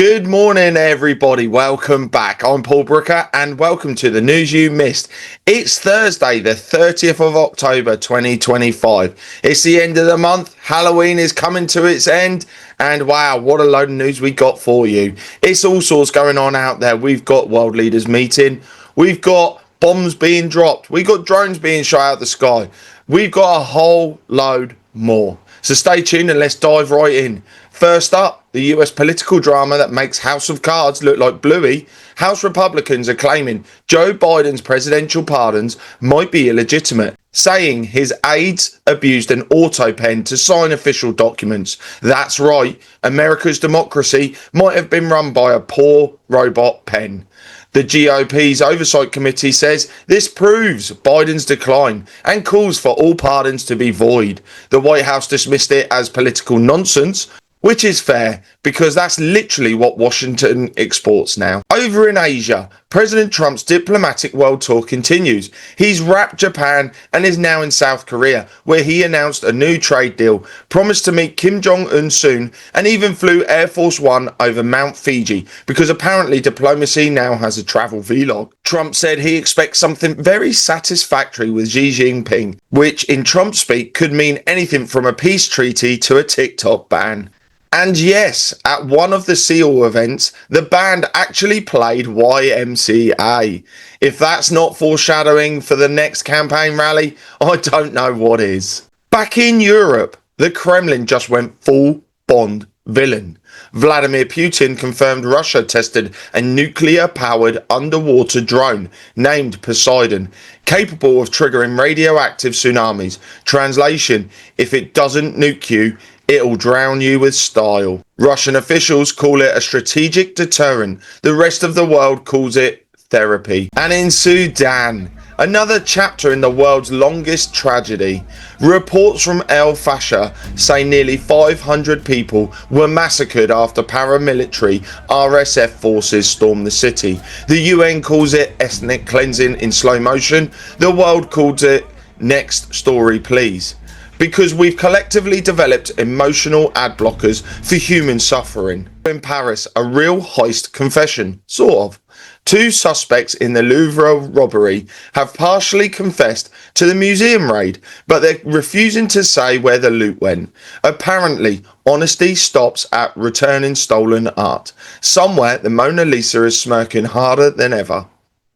Good morning, everybody. Welcome back. I'm Paul Brooker, and welcome to the news you missed. It's Thursday, the 30th of October, 2025. It's the end of the month. Halloween is coming to its end, and wow, what a load of news we got for you. It's all sorts going on out there. We've got world leaders meeting. We've got bombs being dropped. We've got drones being shot out of the sky. We've got a whole load more. So stay tuned and let's dive right in. First up, the US political drama that makes House of Cards look like Bluey. House Republicans are claiming Joe Biden's presidential pardons might be illegitimate, saying his aides abused an auto pen to sign official documents. That's right, America's democracy might have been run by a poor robot pen. The GOP's Oversight Committee says this proves Biden's decline and calls for all pardons to be void. The White House dismissed it as political nonsense, which is fair because that's literally what Washington exports now. Over in Asia, President Trump's diplomatic world tour continues. He's wrapped Japan and is now in South Korea, where he announced a new trade deal, promised to meet Kim Jong-un soon, and even flew Air Force One over Mount Fiji because apparently diplomacy now has a travel vlog. Trump said he expects something very satisfactory with Xi Jinping, which in Trump speak could mean anything from a peace treaty to a TikTok ban. And yes, at one of the SEAL events, the band actually played YMCA. If that's not foreshadowing for the next campaign rally, I don't know what is. Back in Europe, the Kremlin just went full Bond villain. Vladimir Putin confirmed Russia tested a nuclear-powered underwater drone named Poseidon, capable of triggering radioactive tsunamis. Translation: if it doesn't nuke you, it'll drown you with style. Russian officials call it a strategic deterrent. The rest of the world calls it therapy. And in Sudan, another chapter in the world's longest tragedy. Reports from El Fasher say nearly 500 people were massacred after paramilitary RSF forces stormed the city. The UN calls it ethnic cleansing in slow motion. The world calls it next story please. Because we've collectively developed emotional ad blockers for human suffering. In Paris, a real heist confession, sort of. Two suspects in the Louvre robbery have partially confessed to the museum raid, but they're refusing to say where the loot went. Apparently, honesty stops at returning stolen art. Somewhere, the Mona Lisa is smirking harder than ever.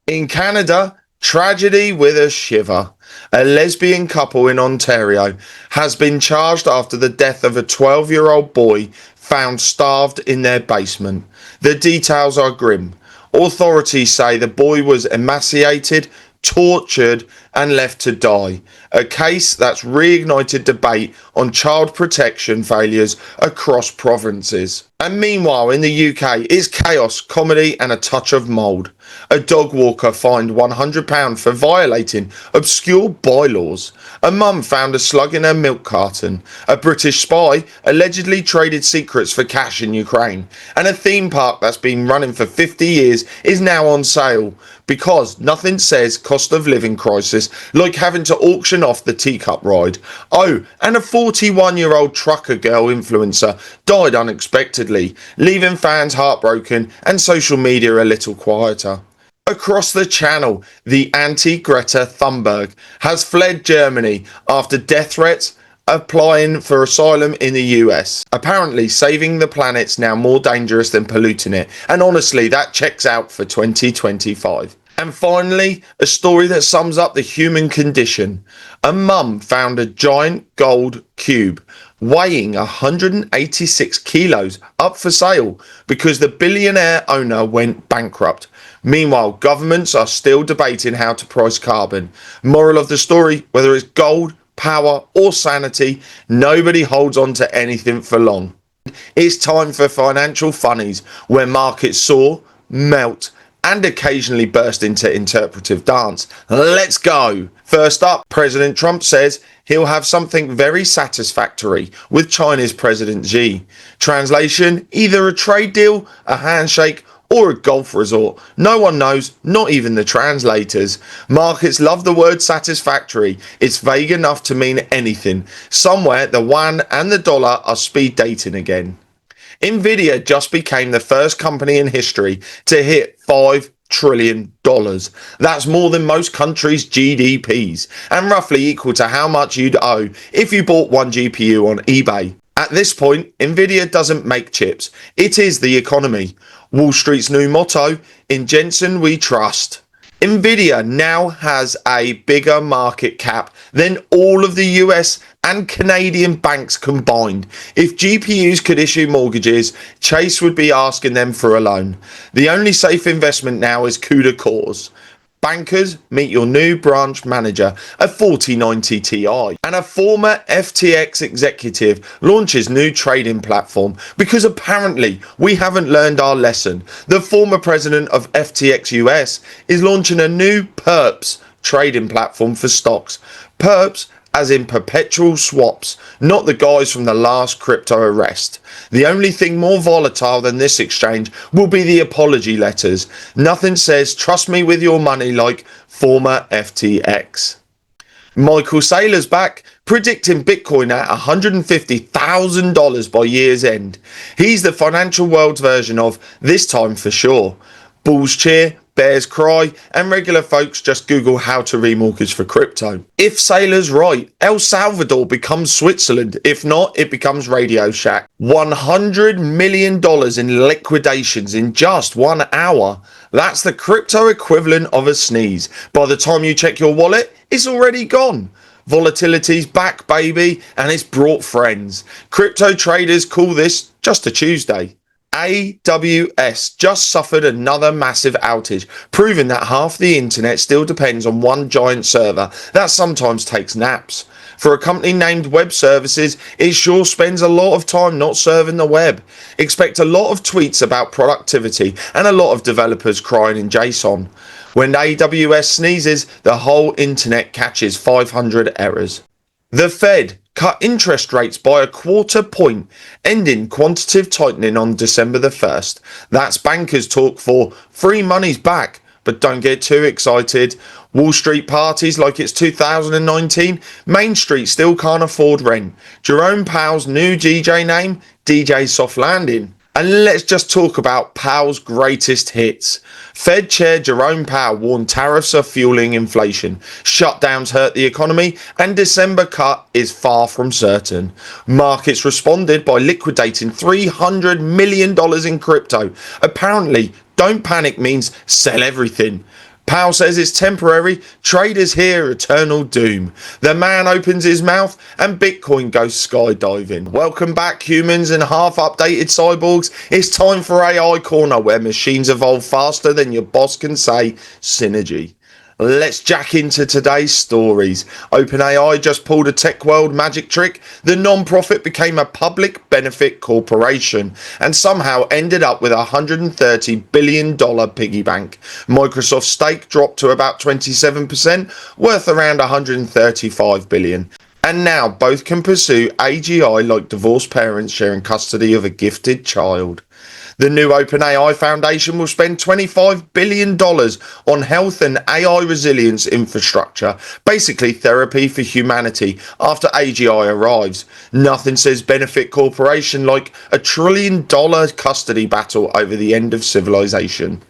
In Canada, tragedy with a shiver. A lesbian couple in Ontario has been charged after the death of a 12-year-old boy found starved in their basement. The details are grim. Authorities say the boy was emaciated, tortured and left to die. A case that's reignited debate on child protection failures across provinces. And meanwhile in the UK, it's chaos, comedy and a touch of mould. A dog walker fined £100 for violating obscure bylaws. A mum found a slug in her milk carton. A British spy allegedly traded secrets for cash in Ukraine. And a theme park that's been running for 50 years is now on sale. Because nothing says cost of living crisis like having to auction off the teacup ride. Oh, and a 41-year-old trucker girl influencer died unexpectedly, leaving fans heartbroken and social media a little quieter. Across the channel, the anti-Greta Thunberg has fled Germany after death threats, applying for asylum in the US. Apparently, saving the planet's now more dangerous than polluting it. And honestly, that checks out for 2025. And finally, a story that sums up the human condition. A mum found a giant gold cube weighing 186 kilos up for sale because the billionaire owner went bankrupt. Meanwhile, governments are still debating how to price carbon. Moral of the story, whether it's gold, power or sanity, nobody holds on to anything for long. It's time for financial funnies where markets soar, melt and occasionally burst into interpretive dance. Let's go. First up, President Trump says he'll have something very satisfactory with China's President Xi. Translation: either a trade deal, a handshake or a golf resort. No one knows, not even the translators. Markets love the word satisfactory. It's vague enough to mean anything. Somewhere the yuan and the dollar are speed dating again. Nvidia just became the first company in history to hit $5 trillion. That's more than most countries' GDPs, and roughly equal to how much you'd owe if you bought one GPU on eBay. At this point, Nvidia doesn't make chips, it is the economy. Wall Street's new motto, in Jensen we trust. Nvidia now has a bigger market cap than all of the US and Canadian banks combined. If GPUs could issue mortgages, Chase would be asking them for a loan. The only safe investment now is CUDA cores. Bankers, meet your new branch manager, a 4090 Ti. And a former FTX executive launches new trading platform because apparently we haven't learned our lesson. The former president of FTX US is launching a new perps trading platform for stocks. Perps as in perpetual swaps, not the guys from the last crypto arrest. The only thing more volatile than this exchange will be the apology letters. Nothing says trust me with your money like former FTX. Michael Saylor's back, predicting Bitcoin at $150,000 by year's end. He's the financial world's version of This Time For Sure. Bulls cheer, bears cry, and regular folks just Google how to remortgage for crypto. If Saylor's right, El Salvador becomes Switzerland. If not, it becomes Radio Shack. $100 million in liquidations in just 1 hour. That's the crypto equivalent of a sneeze. By the time you check your wallet, it's already gone. Volatility's back, baby, and it's brought friends. Crypto traders call this just a Tuesday. AWS just suffered another massive outage, proving that half the internet still depends on one giant server that sometimes takes naps. For a company named Web Services, it sure spends a lot of time not serving the web. Expect a lot of tweets about productivity and a lot of developers crying in JSON. When AWS sneezes, the whole internet catches 500 errors. The Fed cut interest rates by a quarter point, ending quantitative tightening on December the 1st. That's bankers talk for free money's back, but don't get too excited. Wall Street parties like it's 2019, Main Street still can't afford rent. Jerome Powell's new DJ name, DJ Soft Landing. And let's just talk about Powell's greatest hits. Fed Chair Jerome Powell warned tariffs are fueling inflation, shutdowns hurt the economy, and December cut is far from certain. Markets responded by liquidating $300 million in crypto. Apparently, don't panic means sell everything. Powell says it's temporary, traders hear eternal doom. The man opens his mouth and Bitcoin goes skydiving. Welcome back, humans and half-updated cyborgs. It's time for AI Corner, where machines evolve faster than your boss can say synergy. Let's jack into today's stories. OpenAI just pulled a tech world magic trick. The non-profit became a public benefit corporation and somehow ended up with a $130 billion piggy bank. Microsoft's stake dropped to about 27%, worth around $135 billion. And now both can pursue AGI like divorced parents sharing custody of a gifted child. The new OpenAI Foundation will spend $25 billion on health and AI resilience infrastructure, basically therapy for humanity, after AGI arrives. Nothing says benefit corporation like a $1 trillion custody battle over the end of civilization.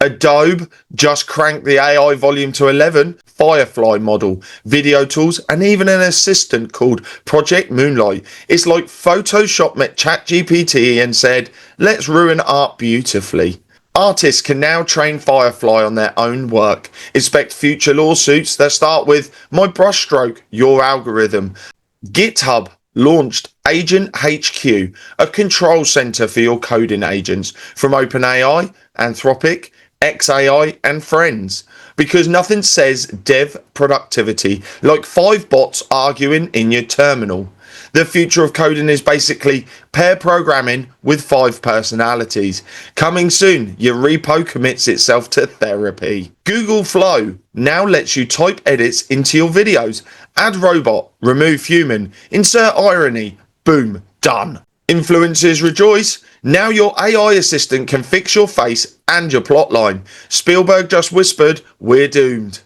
Adobe just cranked the AI volume to 11, Firefly model, video tools, and even an assistant called Project Moonlight. It's like Photoshop met ChatGPT and said, let's ruin art beautifully. Artists can now train Firefly on their own work. Expect future lawsuits that start with my brushstroke, your algorithm. GitHub launched Agent HQ, a control center for your coding agents from OpenAI, Anthropic, XAI and friends, because nothing says dev productivity like 5 bots arguing in your terminal. The future of coding is basically pair programming with 5 personalities. Coming soon, your repo commits itself to therapy. Google Flow now lets you type edits into your videos. Add robot, remove human, insert irony, boom, done. Influencers rejoice. Now your AI assistant can fix your face and your plotline. Spielberg just whispered, we're doomed.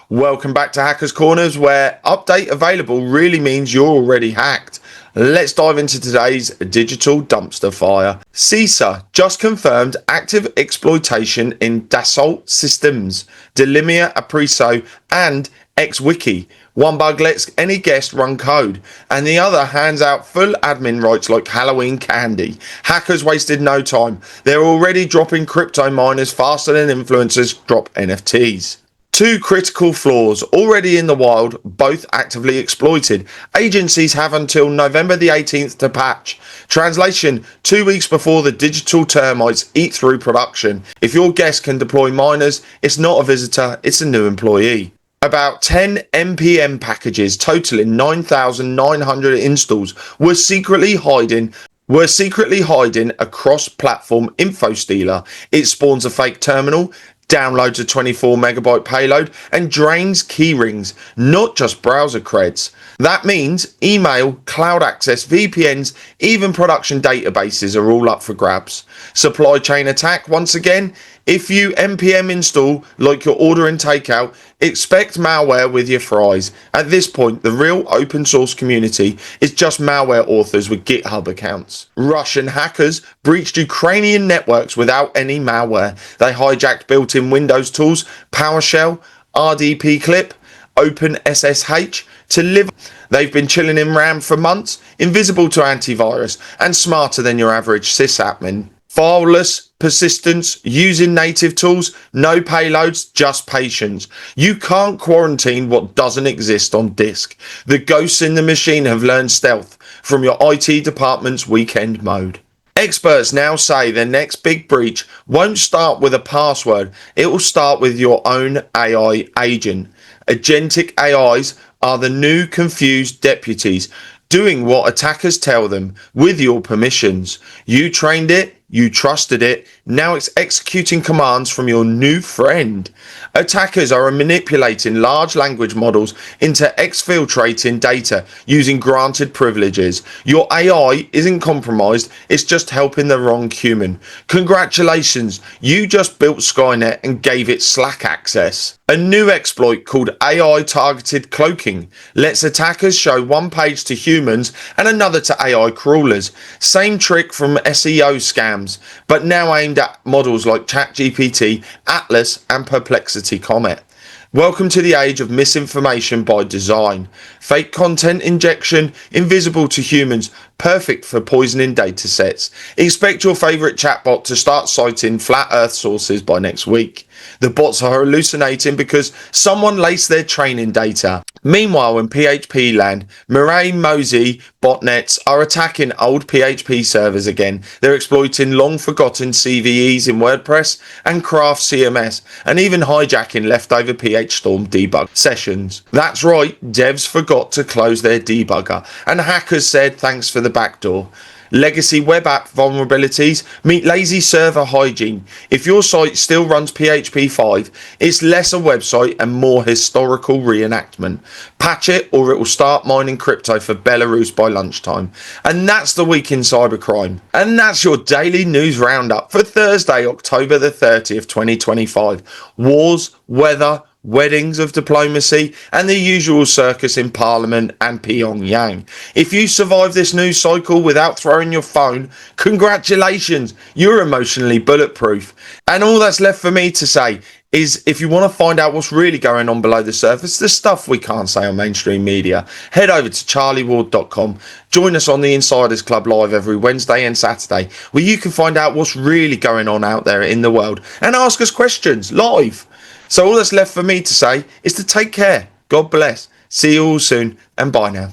Welcome back to Hackers Corners, where update available really means you're already hacked. Let's dive into today's digital dumpster fire. CISA just confirmed active exploitation in Dassault Systems, Delimia Apriso, and XWiki. One bug lets any guest run code, and the other hands out full admin rights like Halloween candy. Hackers wasted no time. They're already dropping crypto miners faster than influencers drop NFTs. Two critical flaws already in the wild, both actively exploited. Agencies have until November the 18th to patch. Translation, 2 weeks before the digital termites eat through production. If your guest can deploy miners, it's not a visitor, it's a new employee. About 10 npm packages totaling 9,900 installs were secretly hiding a cross-platform info stealer. It spawns a fake terminal, downloads a 24 megabyte payload, and drains keyrings, not just browser creds. That means email, cloud access, VPNs, even production databases are all up for grabs. Supply chain attack once again. If you npm install like you're ordering takeout, expect malware with your fries. At this point, the real open source community is just malware authors with GitHub accounts. Russian hackers breached Ukrainian networks without any malware. They hijacked built-in Windows tools, PowerShell, RDP clip, OpenSSH to live. They've been chilling in RAM for months, invisible to antivirus, and smarter than your average sysadmin. Fileless persistence, using native tools, no payloads, just patience. You can't quarantine what doesn't exist on disk. The ghosts in the machine have learned stealth from your IT department's weekend mode. Experts now say the next big breach won't start with a password, it will start with your own AI agent. Agentic AIs are the new confused deputies, doing what attackers tell them with your permissions. You trained it, you trusted it, now it's executing commands from your new friend. Attackers are manipulating large language models into exfiltrating data using granted privileges. Your AI isn't compromised, it's just helping the wrong human. Congratulations, you just built Skynet and gave it Slack access. A new exploit called AI targeted cloaking lets attackers show one page to humans and another to AI crawlers. Same trick from SEO scams, but now aimed at models like ChatGPT, Atlas, and Perplexity Comet. Welcome to the age of misinformation by design. Fake content injection, invisible to humans, perfect for poisoning data sets. Expect your favourite chatbot to start citing flat earth sources by next week. The bots are hallucinating because someone laced their training data. Meanwhile, in PHP land, Mirai Mosey botnets are attacking old PHP servers again. They're exploiting long-forgotten CVEs in WordPress and Craft CMS, and even hijacking leftover PhStorm debug sessions. That's right, devs forgot to close their debugger, and hackers said thanks for the backdoor. Legacy web app vulnerabilities meet lazy server hygiene. If your site still runs PHP 5, it's less a website and more historical reenactment. Patch it or it will start mining crypto for Belarus by lunchtime. And that's the week in cybercrime. And that's your daily news roundup for Thursday, October the 30th, 2025. Wars, weather, weddings of diplomacy, and the usual circus in Parliament and Pyongyang. If you survive this news cycle without throwing your phone, congratulations, you're emotionally bulletproof. And all that's left for me to say is, if you want to find out what's really going on below the surface, the stuff we can't say on mainstream media, head over to charlieward.com. Join us on the Insiders Club live every Wednesday and Saturday, where you can find out what's really going on out there in the world and ask us questions live. So all that's left for me to say is to take care. God bless. See you all soon, and bye now.